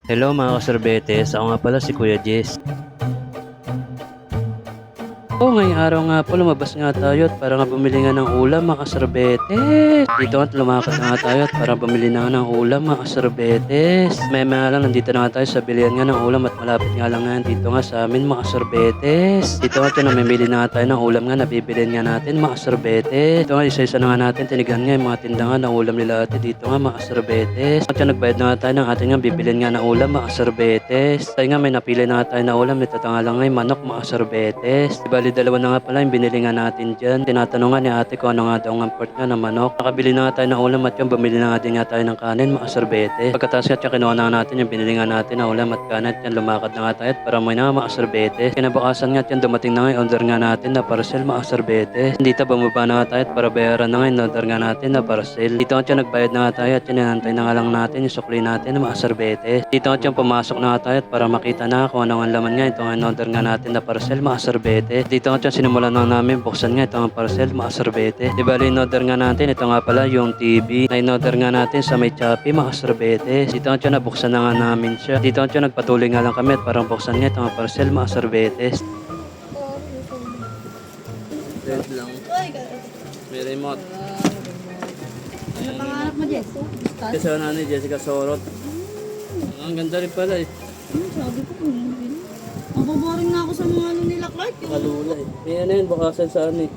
Hello mga kasorbetes, ako nga pala si Kuya Jess. Ngayong araw nga po lumabas nga tayo at para nga bumili nga ng ulam mga kasorbetes. Dito nga lumakad na nga tayo at para bumili na nga ng ulam mga kasorbetes. Maya lang nandito na nga tayo sa bilihan nga ng ulam at malapit nga lang nga dito nga sa amin mga kasorbetes. Dito nga namimili na nga tayo ng ulam nga nabibilin nga natin mga kasorbetes. Dito nga isa-isa na nga natin tinignan nga yung mga tindahan ng ulam nila ate dito nga mga kasorbetes. At nagbayad na nga tayo ng ating nga bibilin nga ng ulam mga kasorbetes. Tayo nga may napili na nga tayo na ulam. Ito nga lang nga yung manok mga kasorbetes. Bali dalawa na nga pala yung binili nga natin dyan. Tinatanong nga ni ate ko ano nga daw ang import nga ng manok. Nakabili na nga tayo ng ulam at yung bumili na nga din nga tayo ng kanin mga sorbete. Pagkatapos nga kinuha na nga natin yung binili nga natin na ulam at kanin at yan lumakad na nga tayo at para may na mga sorbete. Kinabukasan nga at yan dumating na nga yung order nga natin na parcel mga sorbete. Dito bumaba na nga tayo at para bayaran na nga yung order nga natin na parcel. Dito nga yan nagbayad na nga tayo at yan inantay na nga lang natin yung sukli natin na mga sorbete. Dito nga yan pumasok na nga tayo at para makita na kung ano ang laman nga ito nga order nga natin na parcel mga sorbete. Dito nga sinimulan na namin buksan nga itong parcel mga sorbete. Di ba in-order nga natin ito nga pala yung TV na in-order nga natin sa may Shopee mga sorbete. Dito nga nabuksan na nga namin siya. Dito nga nagpatuloy nga lang kami at parang buksan nga itong parcel mga sorbete. Wait lang. May remote. Ano pangarap mo, Jess? Kasi na ni Jessica Sorot. Ang ganda rin pala eh. Sabi ko, maboboring na ako sa mga ano nila, Clark. Kalula eh. Ano yun, bakasan saan eh.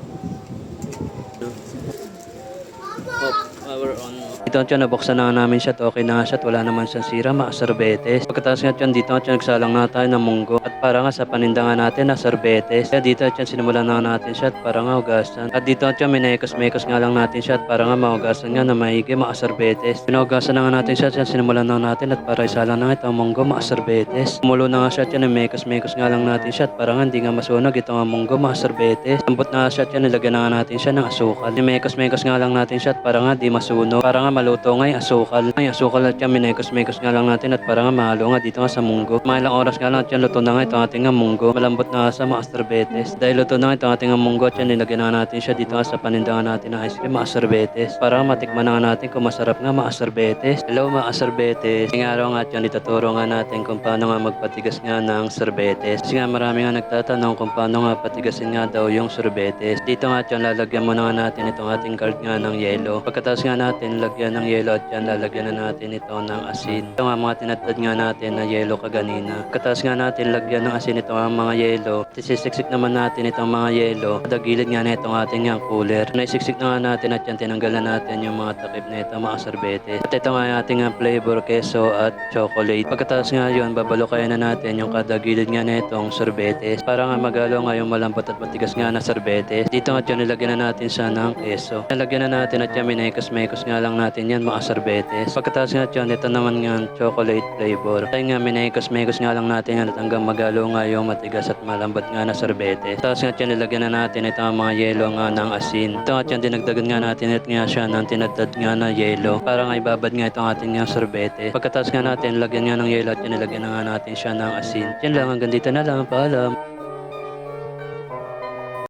Power on. Dito nga nabuksan na nga namin siya at okay na nga siya at wala naman siyang sira mga sorbetes. Pagkatapos nga dyan dito nga nagsalang na tayo ng munggo at para nga sa paninda nga natin na sorbetes. Kaya dito nga sinimulan na nga natin siya at para nga hugasan. At dito nga minekos-mekos nga lang natin siya at para nga mahugasan nga na maigi mga sorbetes. Pinuhugasan na nga natin siya at sinimulan na natin at para isalang na nga itong munggo mga sorbetes. Kumulo na nga siya at yan mekos-mekos nga lang natin siya at para nga hindi nga masunog itong munggo mga sorbetes. Lambot na nga siya at yan nilagyan na nga natin siya ng asukal. Mekos-mekos nga lang natin siya at para nga di masunog. Para nga maluto nga yung asukal. Ay asukal at yan minekos-mekos nga lang natin at para nga mahalo nga dito nga sa munggo. Mga ilang oras nga lang at yan luto na nga itong ating nga munggo. Malambot na nga sa mga sorbetes. Dahil luto na nga itong ating nga munggo at yan nilagyan na natin siya dito nga sa paninda nga natin ng ice cream mga sorbetes. Para nga matikman na nga natin kung masarap nga mga sorbetes. Hello mga sorbetes. Ngayong araw nga at yan ituturo nga natin kung paano nga magpatigas nga ng sorbetes. Kasi nga marami nga nagtatanong kung paano nga patigasin nga daw yung sorbetes. Dito nga at yan lalagyan mo na nga natin itong ating card nga ng yelo. Pagkatapos nga natin lagyan ng yelo at yan lalagyan na natin ito ng asin. Ito nga mga tinatad nga natin na yelo kaganina. Pagkatapos nga natin lagyan ng asin ito ang mga yelo. Isisiksik naman natin itong mga yelo. Kadagilid nga na itong ating nga cooler. Naisiksik na nga natin at yan tinanggal na natin yung mga takip na ito mga sorbete. At ito nga yung ating nga flavor keso at chocolate. Pagkatapos nga yun babalukayan na natin yung kadagilid nga na itong sorbetes. Para nga magalo nga yung malambot at matigas nga na sorbetes. Dito nga yun nilagyan na natin siya ng keso. Nilagyan na natin at yan minekos-mekos nga lang natin yan mga sorbetes. Pagkatapos nga yun ito naman nga chocolate flavor. Tayo nga minekos-mekos nga lang natin yan at hanggang magalo nga yung matigas at malambot nga na sorbetes. Tapos nga yun nilagyan na natin ito ang mga yelo nga ng asin. Ito nga yun dinagdagan nga natin at nga siya ng tinadtad nga na yelo. Para nga ibabad nga itong ating nga sorbetes. Pagkatapos nga natin lagyan nga ng yelo at yan nilagyan na nga natin siya ng asin. Yan lang hanggang dito na lang. Paalam.